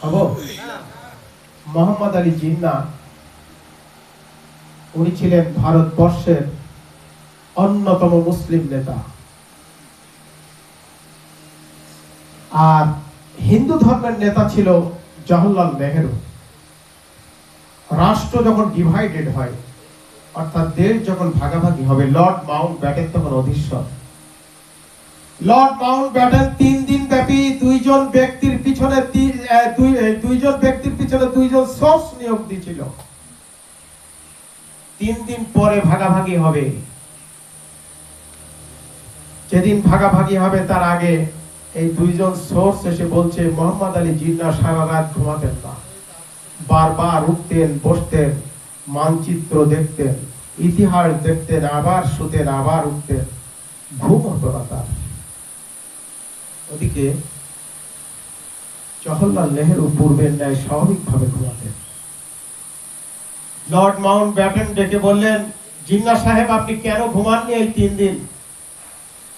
হব। মোহাম্মদ আলী জিন্নাহ উনি ছিলেন ভারতবর্ষের অন্যতম মুসলিম নেতা। আর হিন্দু ধর্মের নেতা ছিল জওহরলাল নেহেরু। রাষ্ট্র যখন ডিভাইডেড হয়, অর্থাৎ দেশ যখন ভাগাভাগি হবে, লর্ড মাউন্ট ব্যাটেন তখন অধীশ্বর। লর্ড মাউন্ট ব্যাটেন 3 দিন ব্যাপী দুইজন ব্যক্তির পিছনে দুইজন সোর্স নিয়োগ দিয়েছিল। 3 দিন পরে ভাগাভাগি হবে। যেদিন ভাগাভাগি হবে তার আগে এই দুইজন সোর্স এসে বলছে মোহাম্মদ আলী জিন্নাহ সারা রাত ঘুমাতেন না, বারবার উঠতেন, বসতেন, মানচিত্র দেখতেন, ইতিহাস দেখতেন, আবার শুতেন, আবার উঠতেন, ঘুম হতো না তার। ওদিকে জওহরলাল নেহেরু পূর্বের ন্যায় স্বাভাবিকভাবে ঘুমাতেন। লর্ড মাউন্ট ব্যাটেন ডেকে বললেন, জিন্নাহ সাহেব, আপনি কেন ঘুমাননি এই 3 দিন?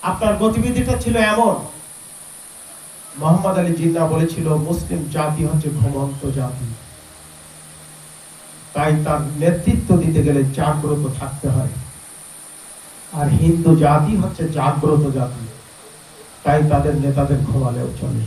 আপনার গতিবিধিটা ছিল এমন। মোহাম্মদ আলী জিন্নাহ বলেছিল, মুসলিম জাতি হচ্ছে ঘুমন্ত জাতি, তাই তার নেতৃত্ব দিতে গেলে জাগ্রত থাকতে হয়। আর হিন্দু জাতি হচ্ছে জাগ্রত জাতি, তাই তাদের নেতাদের ঘুমালেও চলে।